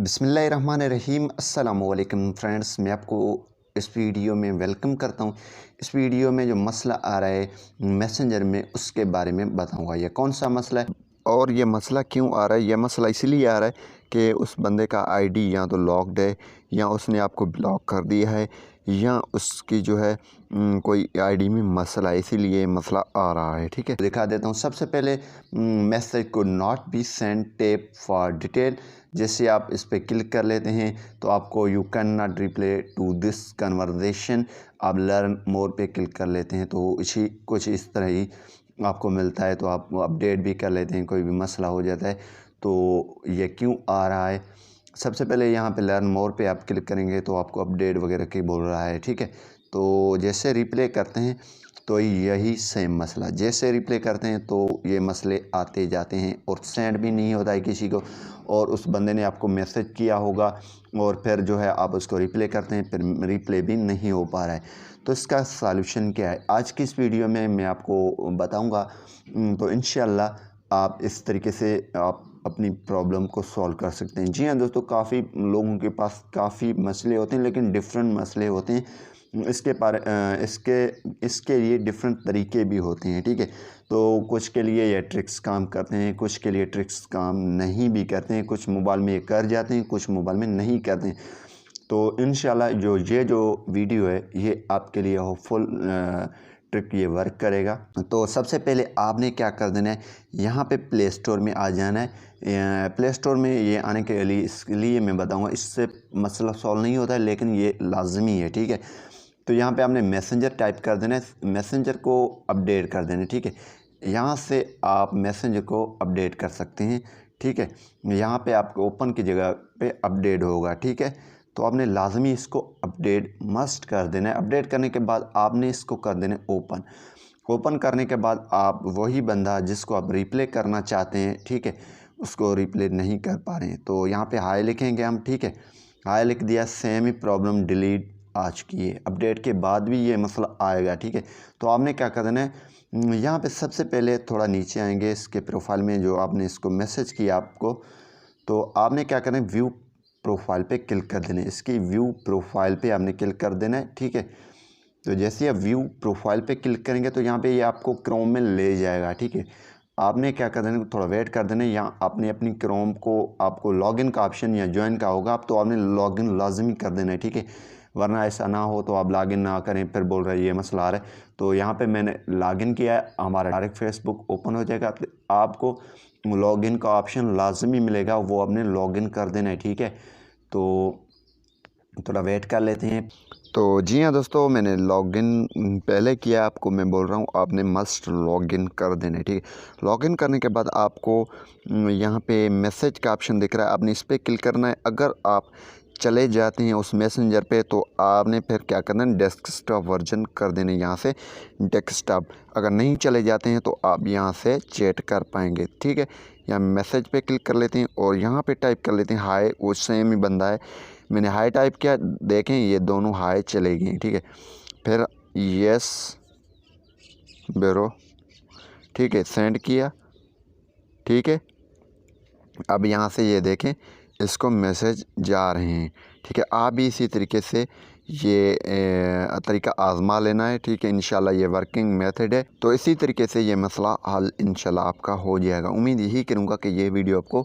बिस्मिल्लाहिर्रहमानिर्रहीम। अस्सलाम वालेकुम फ्रेंड्स, मैं आपको इस वीडियो में वेलकम करता हूँ। इस वीडियो में जो मसला आ रहा है मैसेंजर में, उसके बारे में बताऊँगा। यह कौन सा मसला है और ये मसला क्यों आ रहा है। यह मसला इसलिए आ रहा है कि उस बंदे का आईडी या तो लॉक्ड है, या उसने आपको ब्लॉक कर दिया है, या उसकी जो है कोई आईडी में मसला है, इसीलिए मसला आ रहा है। ठीक है, दिखा देता हूँ। सबसे पहले मैसेज को not be send tap for detail, जैसे आप इस पर क्लिक कर लेते हैं तो आपको you can not reply to this conversation, आप लर्न मोर पे क्लिक कर लेते हैं तो इसी कुछ इस तरह ही आपको मिलता है। तो आप अपडेट भी कर लेते हैं, कोई भी मसला हो जाता है। तो ये क्यों आ रहा है, सबसे पहले यहाँ पे लर्न मोर पे आप क्लिक करेंगे तो आपको अपडेट वगैरह की बोल रहा है। ठीक है, तो जैसे रिप्ले करते हैं तो यही सेम मसला, जैसे रिप्ले करते हैं तो ये मसले आते जाते हैं और सेंड भी नहीं होता है किसी को, और उस बंदे ने आपको मैसेज किया होगा और फिर जो है आप उसको रिप्ले करते हैं, फिर रिप्ले भी नहीं हो पा रहा है। तो इसका सॉल्यूशन क्या है, आज की इस वीडियो में मैं आपको बताऊंगा। तो इंशाल्लाह आप इस तरीके से आप अपनी प्रॉब्लम को सॉल्व कर सकते हैं। जी हाँ दोस्तों, काफ़ी लोगों के पास काफ़ी मसले होते हैं, लेकिन डिफरेंट मसले होते हैं। इसके लिए डिफरेंट तरीके भी होते हैं। ठीक है, तो कुछ के लिए ये ट्रिक्स काम करते हैं, कुछ के लिए ट्रिक्स काम नहीं भी करते हैं। कुछ मोबाइल में ये कर जाते हैं, कुछ मोबाइल में नहीं करते हैं। तो इंशाल्लाह जो वीडियो है ये आपके लिए होपफुल ट्रिक ये वर्क करेगा। तो सबसे पहले आपने क्या कर देना है, यहाँ पे प्ले स्टोर में आ जाना है। प्ले स्टोर में ये आने के लिए इसलिए मैं बताऊँगा, इससे मसला सॉल्व नहीं होता है, लेकिन ये लाजमी है। ठीक है, तो यहाँ पे आपने मैसेंजर टाइप कर देना है, मैसेंजर को अपडेट कर देना है। ठीक है, यहाँ से आप मैसेंजर को अपडेट कर सकते हैं। ठीक है, यहाँ पे आपको ओपन की जगह पे अपडेट होगा। ठीक है, तो आपने लाजमी इसको अपडेट मस्ट कर देना है। अपडेट करने के बाद आपने इसको कर देना है ओपन। ओपन करने के बाद आप वही बंदा जिसको आप रिप्ले करना चाहते हैं, ठीक है, उसको रिप्ले नहीं कर पा रहे हैं, तो यहाँ पे हाई लिखेंगे हम। ठीक है, हाई लिख दिया, सेम ही प्रॉब्लम डिलीट आ चुकी है। अपडेट के बाद भी ये मसला आएगा। ठीक है, तो आपने क्या कर देना है, यहाँ पे सबसे पहले थोड़ा नीचे आएंगे, इसके प्रोफाइल में जो आपने इसको मैसेज किया आपको, तो आपने क्या करना है, व्यू प्रोफाइल पे क्लिक कर देना है। इसकी व्यू प्रोफाइल पे आपने क्लिक कर देना है। ठीक है, तो जैसे आप व्यू प्रोफाइल पे क्लिक करेंगे तो यहाँ पे ये आपको क्रोम में ले जाएगा। ठीक है, आपने क्या कर देना, थोड़ा वेट कर देना। यहाँ आपने अपनी क्रोम को, आपको लॉगिन का ऑप्शन या ज्वाइन का होगा, आप तो आपने लॉगिन लाजमी कर देना है। ठीक है, वरना ऐसा ना हो तो आप लॉगिन ना करें, फिर बोल रहे हैं ये मसला आ रहा है। तो यहाँ पे मैंने लॉगिन किया है, हमारा डायरेक्ट फेसबुक ओपन हो जाएगा। तो आपको लॉगिन का ऑप्शन लाजमी मिलेगा, वो आपने लॉगिन कर देना है। ठीक है, तो थोड़ा वेट कर लेते हैं। तो जी हाँ दोस्तों, मैंने लॉगिन पहले किया, आपको मैं बोल रहा हूँ आपने मस्ट लॉगिन कर देना है। ठीक है, लॉगिन करने के बाद आपको यहाँ पे मैसेज का ऑप्शन दिख रहा है, आपने इस पर क्लिक करना है। अगर आप चले जाते हैं उस मैसेंजर पे तो आपने फिर क्या करना है, डेस्कटॉप वर्जन कर देना है, यहाँ से डेस्कटॉप। अगर नहीं चले जाते हैं तो आप यहाँ से चैट कर पाएंगे। ठीक है, यहाँ मैसेज पे क्लिक कर लेते हैं और यहाँ पे टाइप कर लेते हैं हाय, वो सेम ही बंदा है। मैंने हाई टाइप किया, देखें ये दोनों हाई चले गए। ठीक है, फिर यस ब्रो, ठीक है, सेंड किया। ठीक है, अब यहाँ से ये देखें इसको मैसेज जा रहे हैं। ठीक है, आप भी इसी तरीके से ये तरीका आज़मा लेना है। ठीक है, इंशाल्लाह ये वर्किंग मेथड है, तो इसी तरीके से ये मसला हल इंशाल्लाह आपका हो जाएगा। उम्मीद यही करूँगा कि ये वीडियो आपको